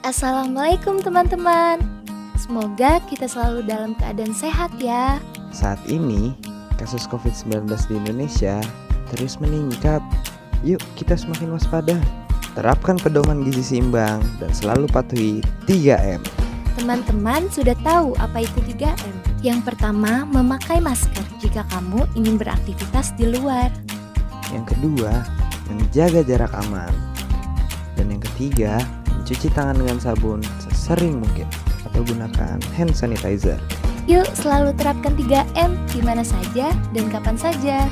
Assalamualaikum teman-teman. Semoga kita selalu dalam keadaan sehat ya. Saat ini, kasus COVID-19 di Indonesia terus meningkat. Yuk kita semakin waspada. Terapkan pedoman gizi seimbang dan selalu patuhi 3M. Teman-teman sudah tahu apa itu 3M? Yang pertama, memakai masker jika kamu ingin beraktivitas di luar. Yang kedua, menjaga jarak aman. Dan yang ketiga, mencuci tangan dengan sabun sesering mungkin atau gunakan hand sanitizer. Yuk selalu terapkan 3M di mana saja dan kapan saja.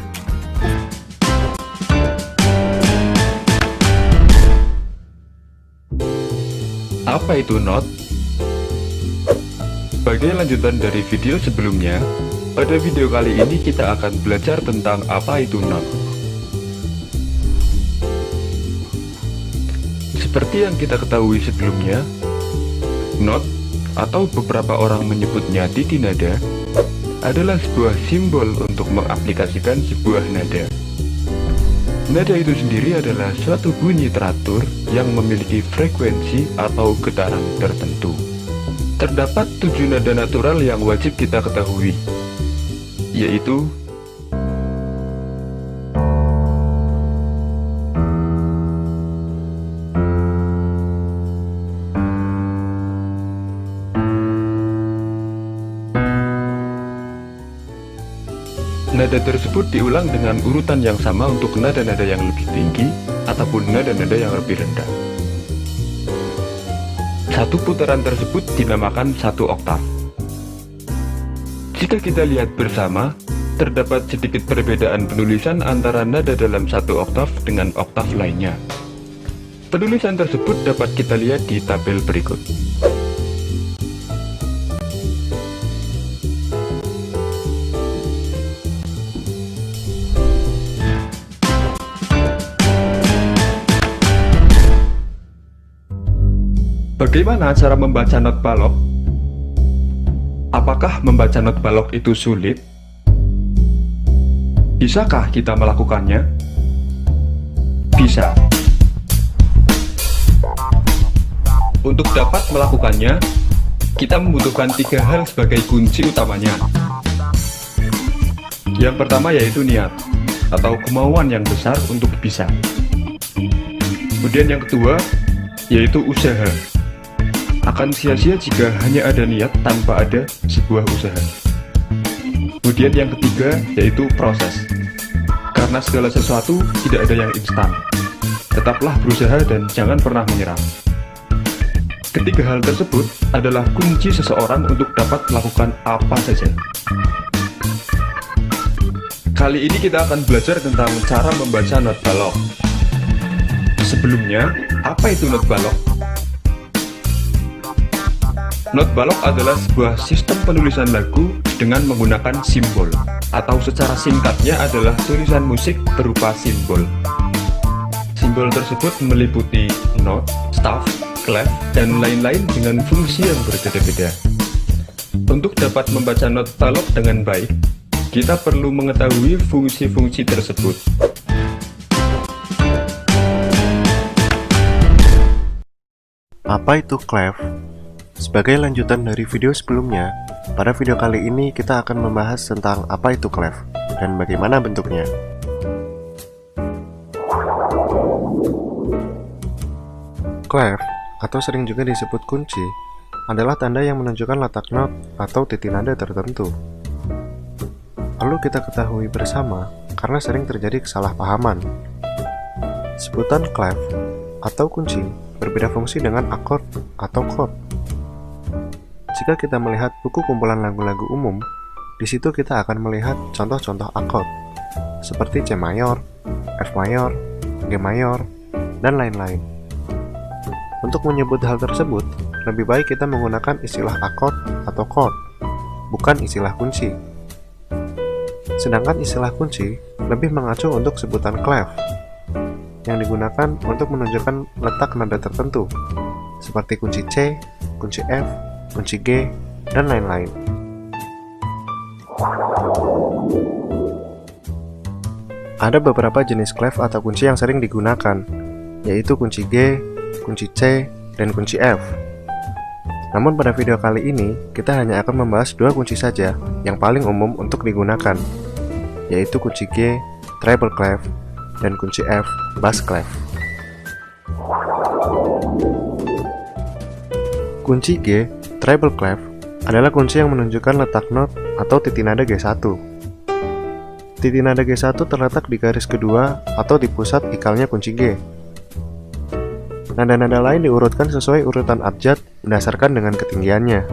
Apa itu NOT? Sebagai lanjutan dari video sebelumnya, pada video kali ini kita akan belajar tentang apa itu NOT. Seperti yang kita ketahui sebelumnya, NOT atau beberapa orang menyebutnya titi nada adalah sebuah simbol untuk mengaplikasikan sebuah nada. Nada itu sendiri adalah suatu bunyi teratur yang memiliki frekuensi atau getaran tertentu. Terdapat 7 nada natural yang wajib kita ketahui, yaitu nada tersebut diulang dengan urutan yang sama untuk nada-nada yang lebih tinggi ataupun nada-nada yang lebih rendah. Satu putaran tersebut dinamakan satu oktav. Jika kita lihat bersama, terdapat sedikit perbedaan penulisan antara nada dalam satu oktav dengan oktav lainnya. Penulisan tersebut dapat kita lihat di tabel berikut. Bagaimana cara membaca not balok? Apakah membaca not balok itu sulit? Bisakah kita melakukannya? Bisa. Untuk dapat melakukannya, kita membutuhkan 3 hal sebagai kunci utamanya. Yang pertama yaitu niat, atau kemauan yang besar untuk bisa. Kemudian yang kedua, yaitu usaha. Akan sia-sia jika hanya ada niat tanpa ada sebuah usaha. Kemudian yang ketiga yaitu proses. Karena segala sesuatu tidak ada yang instan. Tetaplah berusaha dan jangan pernah menyerah. Ketiga hal tersebut adalah kunci seseorang untuk dapat melakukan apa saja. Kali ini kita akan belajar tentang cara membaca not balok. Sebelumnya, apa itu not balok? Not balok adalah sebuah sistem penulisan lagu dengan menggunakan simbol, atau secara singkatnya adalah tulisan musik berupa simbol. Simbol tersebut meliputi not, staff, clef, dan lain-lain dengan fungsi yang berbeda-beda. Untuk dapat membaca not balok dengan baik, kita perlu mengetahui fungsi-fungsi tersebut. Apa itu clef? Sebagai lanjutan dari video sebelumnya, pada video kali ini kita akan membahas tentang apa itu clef dan bagaimana bentuknya. Clef, atau sering juga disebut kunci, adalah tanda yang menunjukkan letak not atau titik nada tertentu. Perlu kita ketahui bersama karena sering terjadi kesalahpahaman. Sebutan clef atau kunci berbeda fungsi dengan akord atau chord. Jika kita melihat buku kumpulan lagu-lagu umum, di situ kita akan melihat contoh-contoh akord seperti C mayor, F mayor, G mayor, dan lain-lain. Untuk menyebut hal tersebut, lebih baik kita menggunakan istilah akord atau chord, bukan istilah kunci. Sedangkan istilah kunci lebih mengacu untuk sebutan clef, yang digunakan untuk menunjukkan letak nada tertentu, seperti kunci C, kunci F, kunci G, dan lain-lain. Ada beberapa jenis clef atau kunci yang sering digunakan, yaitu kunci G, kunci C, dan kunci F. Namun pada video kali ini, kita hanya akan membahas dua kunci saja yang paling umum untuk digunakan, yaitu kunci G, treble clef, dan kunci F, bass clef. Kunci G, treble clef, adalah kunci yang menunjukkan letak not atau titik nada G1. Titik nada G1 terletak di garis kedua atau di pusat ikalnya kunci G. Nada-nada lain diurutkan sesuai urutan abjad berdasarkan dengan ketinggiannya.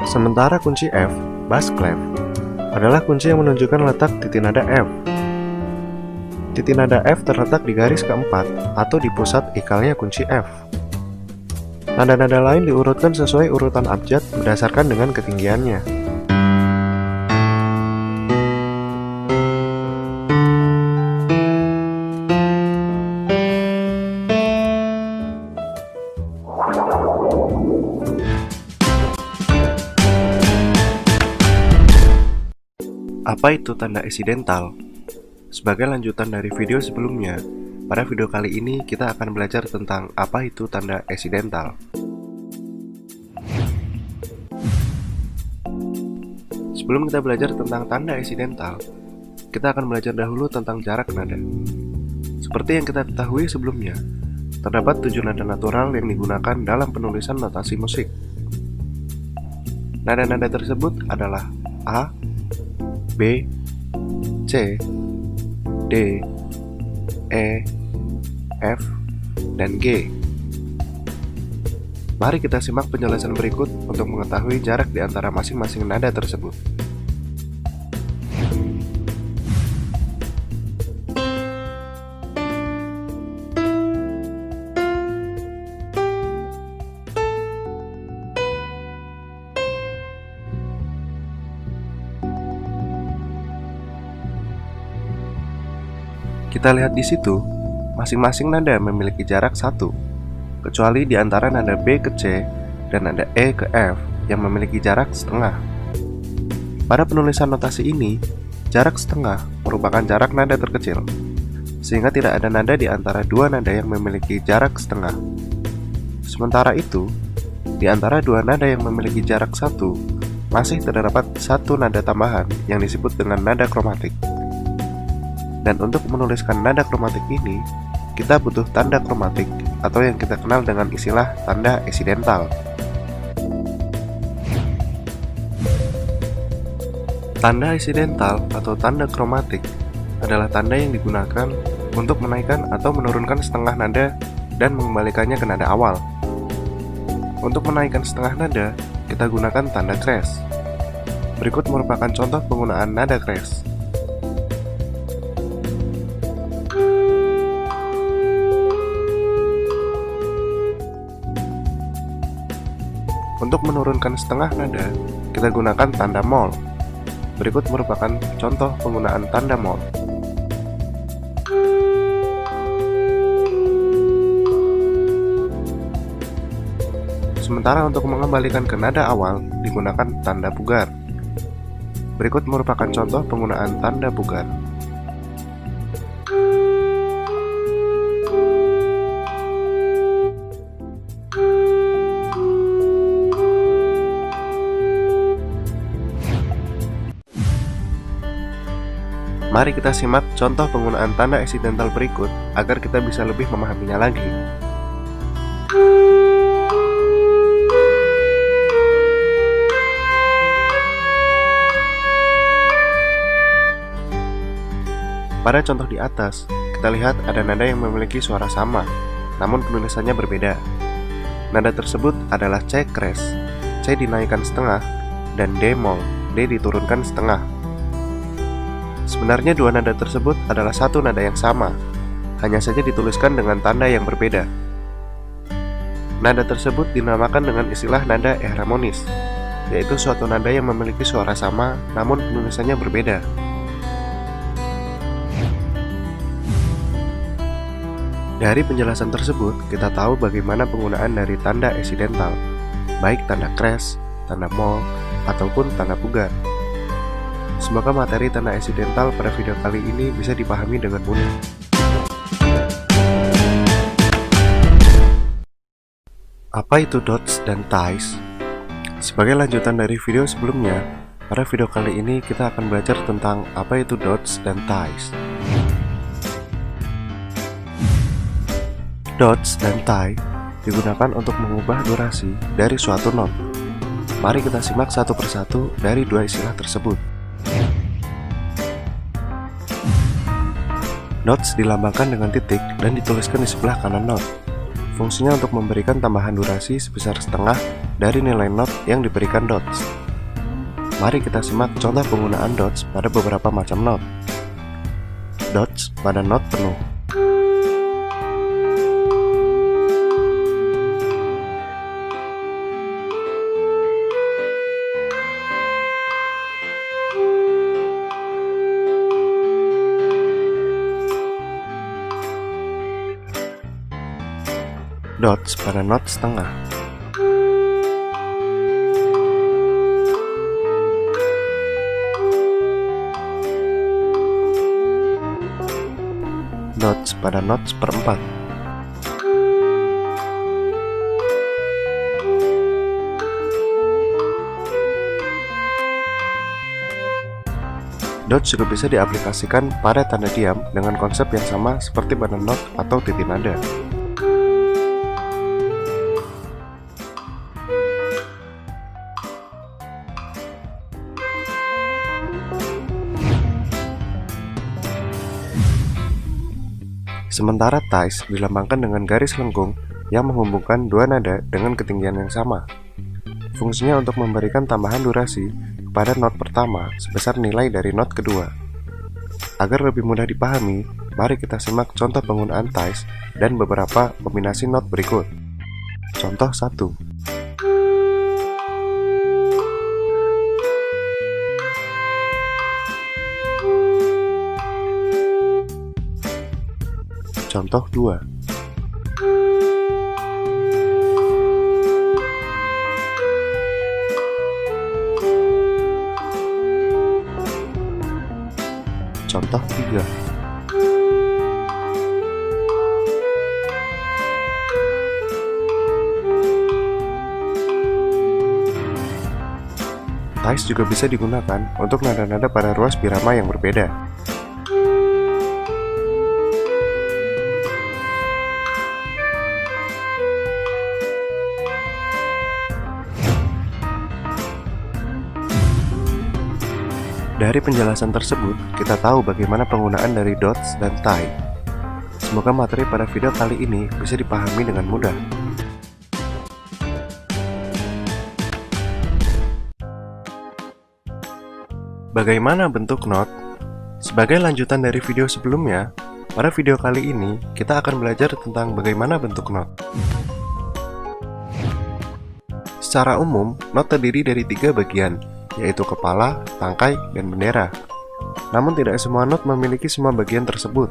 Sementara kunci F, bass clef, adalah kunci yang menunjukkan letak titik nada F. Titik nada F terletak di garis keempat atau di pusat ikalnya kunci F. Nada-nada lain diurutkan sesuai urutan abjad berdasarkan dengan ketinggiannya. Apa itu tanda eksidental? Sebagai lanjutan dari video sebelumnya, pada video kali ini kita akan belajar tentang apa itu tanda eksidental. Sebelum kita belajar tentang tanda eksidental, kita akan belajar dahulu tentang jarak nada. Seperti yang kita ketahui sebelumnya, terdapat 7 nada natural yang digunakan dalam penulisan notasi musik. Nada-nada tersebut adalah A, B, C, D, E, F, dan G. Mari kita simak penjelasan berikut untuk mengetahui jarak di antara masing-masing nada tersebut. Kita lihat di situ, masing-masing nada memiliki jarak 1, kecuali di antara nada B ke C dan nada E ke F yang memiliki jarak setengah. Pada penulisan notasi ini, jarak setengah merupakan jarak nada terkecil, sehingga tidak ada nada di antara dua nada yang memiliki jarak setengah. Sementara itu, di antara dua nada yang memiliki jarak 1, masih terdapat satu nada tambahan yang disebut dengan nada kromatik. Dan untuk menuliskan nada kromatik ini, kita butuh tanda kromatik atau yang kita kenal dengan istilah tanda eksidental. Tanda eksidental atau tanda kromatik adalah tanda yang digunakan untuk menaikkan atau menurunkan setengah nada dan mengembalikannya ke nada awal. Untuk menaikkan setengah nada, kita gunakan tanda crash. Berikut merupakan contoh penggunaan nada crash. Untuk menurunkan setengah nada, kita gunakan tanda mol. Berikut merupakan contoh penggunaan tanda mol. Sementara untuk mengembalikan ke nada awal, digunakan tanda pugar. Berikut merupakan contoh penggunaan tanda pugar. Mari kita simak contoh penggunaan tanda eksidental berikut agar kita bisa lebih memahaminya lagi. Pada contoh di atas, kita lihat ada nada yang memiliki suara sama, namun penulisannya berbeda. Nada tersebut adalah C crash, C dinaikkan setengah, dan D mol, D diturunkan setengah. Sebenarnya dua nada tersebut adalah satu nada yang sama, hanya saja dituliskan dengan tanda yang berbeda. Nada tersebut dinamakan dengan istilah nada eharmonis, yaitu suatu nada yang memiliki suara sama namun penulisannya berbeda. Dari penjelasan tersebut, kita tahu bagaimana penggunaan dari tanda eksidental. baik tanda crash, tanda mall, ataupun tanda pugar. Semoga materi tanda accidental pada video kali ini bisa dipahami dengan mudah. Apa itu dots dan ties? Sebagai lanjutan dari video sebelumnya, pada video kali ini kita akan belajar tentang apa itu dots dan ties. Dots dan tie digunakan untuk mengubah durasi dari suatu not. Mari kita simak satu persatu dari dua istilah tersebut. Dots dilambangkan dengan titik dan dituliskan di sebelah kanan not. Fungsinya untuk memberikan tambahan durasi sebesar setengah dari nilai not yang diberikan dots. Mari kita simak contoh penggunaan dots pada beberapa macam not. Dots pada not penuh. Dots pada not setengah. Dots pada not seperempat. Dots juga bisa diaplikasikan pada tanda diam dengan konsep yang sama seperti pada not atau titik nada. Sementara ties dilambangkan dengan garis lengkung yang menghubungkan dua nada dengan ketinggian yang sama. Fungsinya untuk memberikan tambahan durasi kepada not pertama sebesar nilai dari not kedua. Agar lebih mudah dipahami, mari kita simak contoh penggunaan ties dan beberapa kombinasi not berikut. Contoh 1. Contoh 2. Contoh 3. Ties juga bisa digunakan untuk nada-nada pada ruas birama yang berbeda. Dari penjelasan tersebut, kita tahu bagaimana penggunaan dari dots dan tie. Semoga materi pada video kali ini bisa dipahami dengan mudah. Bagaimana bentuk not? Sebagai lanjutan dari video sebelumnya, pada video kali ini kita akan belajar tentang bagaimana bentuk not. Secara umum, not terdiri dari 3 bagian, yaitu kepala, tangkai, dan bendera. Namun tidak semua not memiliki semua bagian tersebut.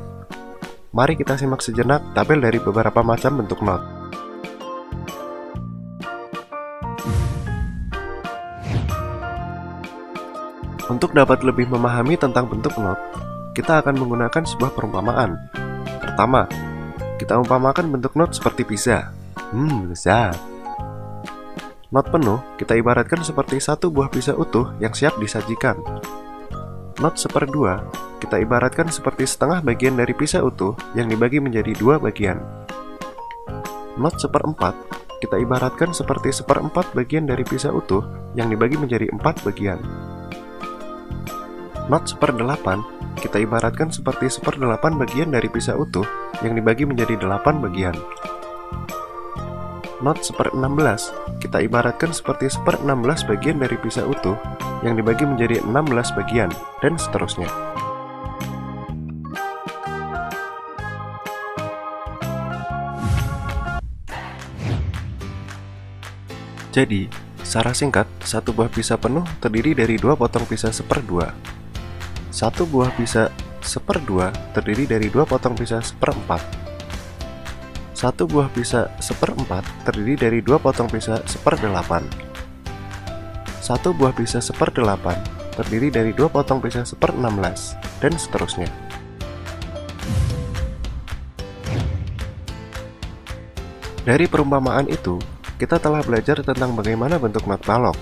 Mari kita simak sejenak tabel dari beberapa macam bentuk not. Untuk dapat lebih memahami tentang bentuk not, kita akan menggunakan sebuah perumpamaan. Pertama, kita umpamakan bentuk not seperti pizza. Lezat. Not penuh kita ibaratkan seperti satu buah pizza utuh yang siap disajikan. Not 1/2 kita ibaratkan seperti setengah bagian dari pizza utuh yang dibagi menjadi 2 bagian. Not 1/4 kita ibaratkan seperti 1/4 bagian dari pizza utuh yang dibagi menjadi 4 bagian. Not 1/8 kita ibaratkan seperti 1/8 bagian dari pizza utuh yang dibagi menjadi 8 bagian. Not 1/16 kita ibaratkan seperti 1/16 bagian dari pizza utuh yang dibagi menjadi 16 bagian, dan seterusnya. Jadi, secara singkat, satu buah pizza penuh terdiri dari 2 potong pizza 1/2. Satu buah pizza 1/2 terdiri dari 2 potong pizza 1/4. Satu buah pizza seperempat terdiri dari 2 potong pizza seperdelapan. Satu buah pizza seperdelapan terdiri dari 2 potong pizza seper-16, dan seterusnya. Dari perumpamaan itu, kita telah belajar tentang bagaimana bentuk not balok.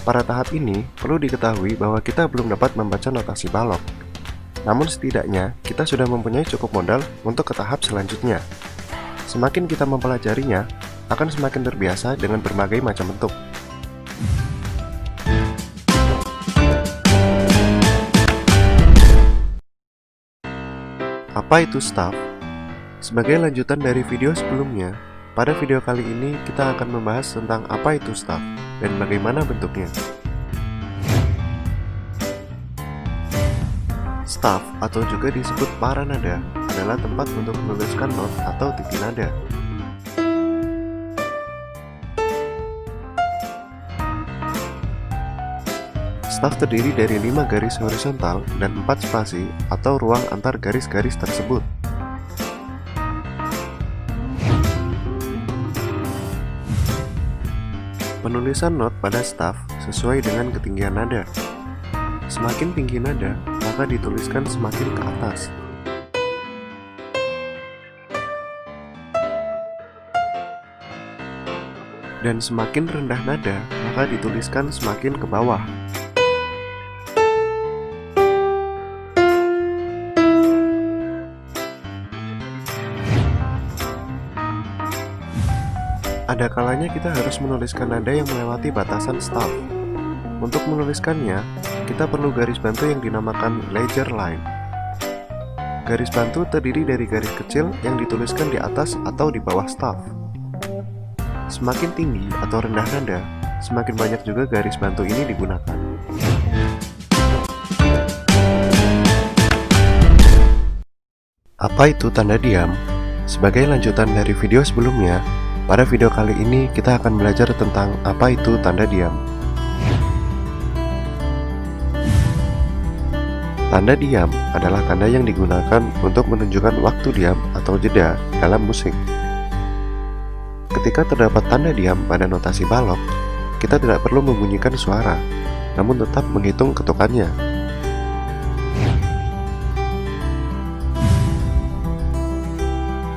Pada tahap ini, perlu diketahui bahwa kita belum dapat membaca notasi balok. Namun setidaknya, kita sudah mempunyai cukup modal untuk ke tahap selanjutnya. Semakin kita mempelajarinya, akan semakin terbiasa dengan berbagai macam bentuk. Apa itu staff? Sebagai lanjutan dari video sebelumnya, pada video kali ini kita akan membahas tentang apa itu staff dan bagaimana bentuknya. Staff atau juga disebut paranada adalah tempat untuk menuliskan not atau titi nada. Staff terdiri dari 5 garis horizontal dan 4 spasi atau ruang antar garis-garis tersebut. Penulisan not pada staff sesuai dengan ketinggian nada. Semakin tinggi nada, maka dituliskan semakin ke atas. Dan semakin rendah nada, maka dituliskan semakin ke bawah. Ada kalanya kita harus menuliskan nada yang melewati batasan staff. Untuk menuliskannya, kita perlu garis bantu yang dinamakan ledger line. Garis bantu terdiri dari garis kecil yang dituliskan di atas atau di bawah staff. Semakin tinggi atau rendah nada, semakin banyak juga garis bantu ini digunakan. Apa itu tanda diam? Sebagai lanjutan dari video sebelumnya, pada video kali ini kita akan belajar tentang apa itu tanda diam. Tanda diam adalah tanda yang digunakan untuk menunjukkan waktu diam atau jeda dalam musik. Ketika terdapat tanda diam pada notasi balok, kita tidak perlu membunyikan suara, namun tetap menghitung ketukannya.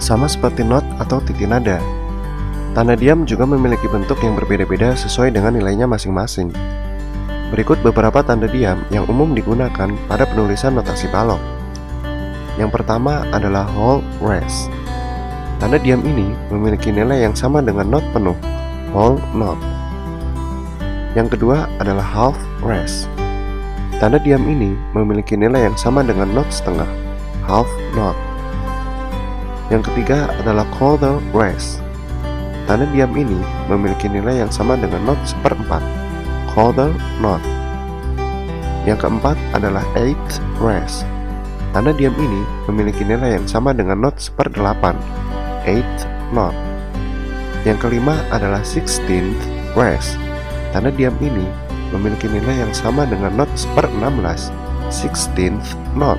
Sama seperti not atau titi nada, tanda diam juga memiliki bentuk yang berbeda-beda sesuai dengan nilainya masing-masing. Berikut beberapa tanda diam yang umum digunakan pada penulisan notasi balok. Yang pertama adalah whole rest. Tanda diam ini memiliki nilai yang sama dengan not penuh, whole not. Yang kedua adalah half rest. Tanda diam ini memiliki nilai yang sama dengan not setengah, half not. Yang ketiga adalah quarter rest. Tanda diam ini memiliki nilai yang sama dengan not seperempat, quarter not. Yang keempat adalah eighth rest. Tanda diam ini memiliki nilai yang sama dengan not seperdelapan, eighth not. Yang kelima adalah sixteenth rest. Tanda diam ini memiliki nilai yang sama dengan not seper-16, sixteenth not.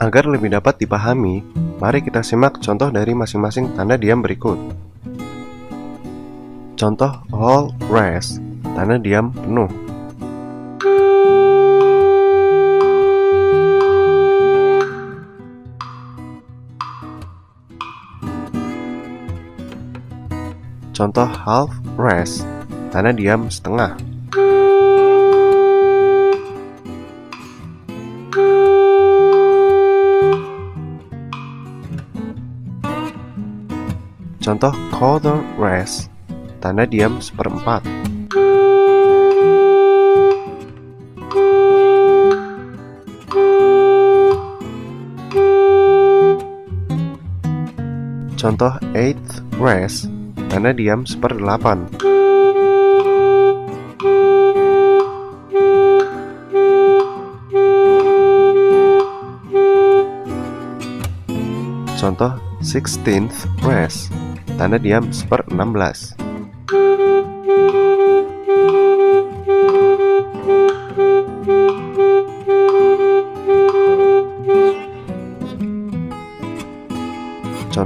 Agar lebih dapat dipahami, mari kita simak contoh dari masing-masing tanda diam berikut. Contoh whole rest, tanda diam penuh. Contoh half rest, tanda diam setengah. Contoh quarter rest, tanda diam seperempat. Contoh eighth rest, tanda diam seperdelapan. Contoh sixteenth rest, tanda diam seper-16.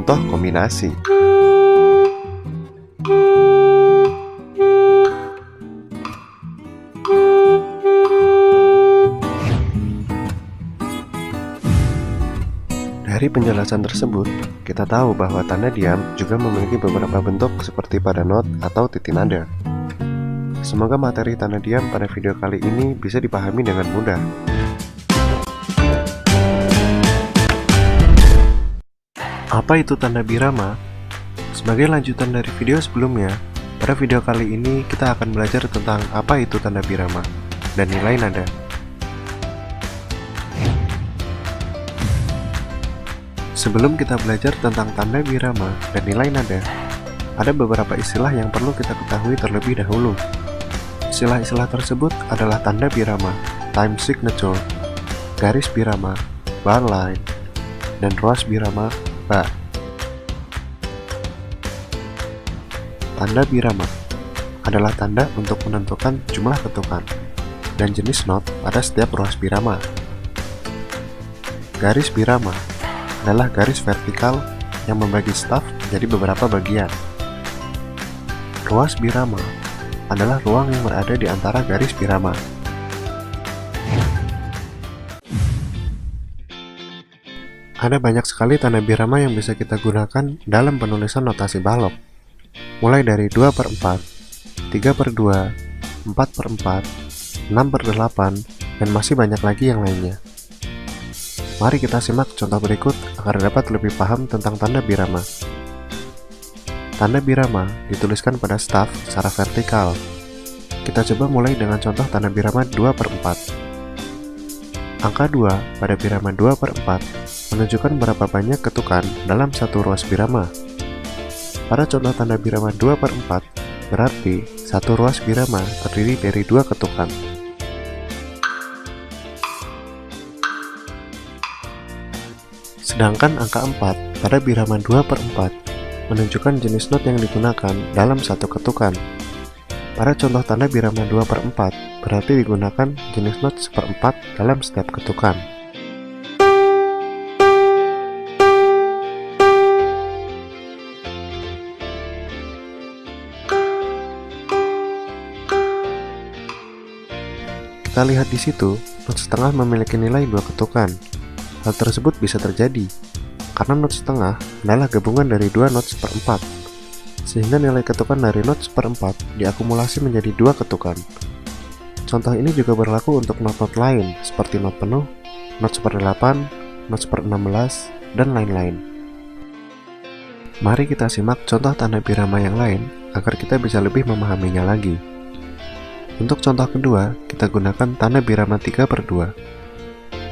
contoh kombinasi. Dari penjelasan tersebut, kita tahu bahwa tanda diam juga memiliki beberapa bentuk seperti pada not atau titik nada. Semoga materi tanda diam pada video kali ini bisa dipahami dengan mudah. Apa itu tanda birama? Sebagai lanjutan dari video sebelumnya, pada video kali ini kita akan belajar tentang apa itu tanda birama dan nilai nada. Sebelum kita belajar tentang tanda birama dan nilai nada, ada beberapa istilah yang perlu kita ketahui terlebih dahulu. Istilah-istilah tersebut adalah tanda birama, time signature, garis birama, bar line, dan ruas birama, bar. Tanda birama adalah tanda untuk menentukan jumlah ketukan dan jenis not pada setiap ruas birama. Garis birama adalah garis vertikal yang membagi staf menjadi beberapa bagian. Ruas birama adalah ruang yang berada di antara garis birama. Ada banyak sekali tanda birama yang bisa kita gunakan dalam penulisan notasi balok, mulai dari 2/4, 3/2, 4/4, 6/8, dan masih banyak lagi yang lainnya. Mari kita simak contoh berikut agar dapat lebih paham tentang tanda birama. Tanda birama dituliskan pada staf secara vertikal. Kita coba mulai dengan contoh tanda birama 2/4. Angka 2 pada birama 2/4 menunjukkan berapa banyak ketukan dalam satu ruas birama. Pada contoh tanda birama 2/4, berarti satu ruas birama terdiri dari 2 ketukan. Sedangkan angka 4 pada birama 2/4 menunjukkan jenis not yang digunakan dalam satu ketukan. Pada contoh tanda birama 2/4 berarti digunakan jenis not 1/4 dalam setiap ketukan. Kita lihat di situ, not setengah memiliki nilai 2 ketukan. Hal tersebut bisa terjadi karena not setengah adalah gabungan dari 2 not 1/4, sehingga nilai ketukan dari not 1/4 diakumulasi menjadi 2 ketukan. Contoh ini juga berlaku untuk not-not lain seperti not penuh, not 1/8, not 1/16, dan lain-lain. Mari kita simak contoh tanda birama yang lain agar kita bisa lebih memahaminya lagi. Untuk contoh kedua, kita gunakan tanda birama 3/2.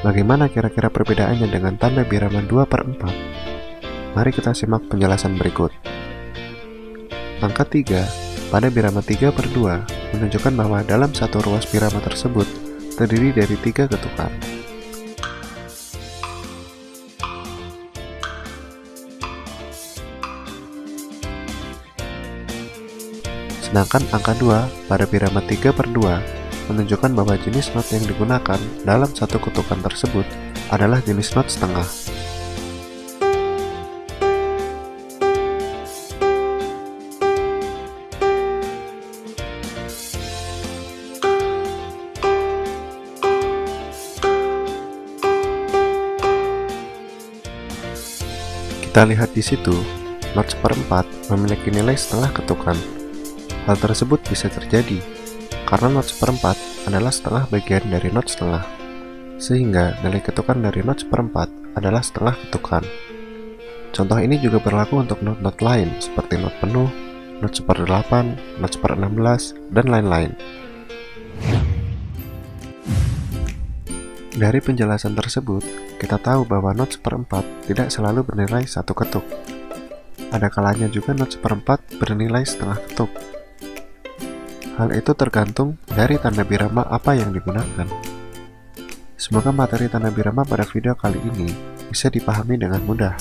Bagaimana kira-kira perbedaannya dengan tanda birama 2/4? Mari kita simak penjelasan berikut. Angka 3 pada birama 3/2 menunjukkan bahwa dalam satu ruas birama tersebut terdiri dari 3 ketukan. Sedangkan angka 2 pada birama 3/2 menunjukkan bahwa jenis not yang digunakan dalam satu ketukan tersebut adalah jenis not setengah. Kita lihat di situ, not 1/4 memiliki nilai setengah ketukan. Hal tersebut bisa terjadi karena not 1/4 adalah setengah bagian dari not setengah, sehingga nilai ketukan dari not 1/4 adalah setengah ketukan. Contoh ini juga berlaku untuk not-not lain seperti not penuh, not 1/8, not 1/16, dan lain-lain. Dari penjelasan tersebut, kita tahu bahwa not 1/4 tidak selalu bernilai 1 ketuk. Ada kalanya juga not 1/4 bernilai setengah ketuk. Hal itu tergantung dari tanda birama apa yang digunakan. Semoga materi tanda birama pada video kali ini bisa dipahami dengan mudah.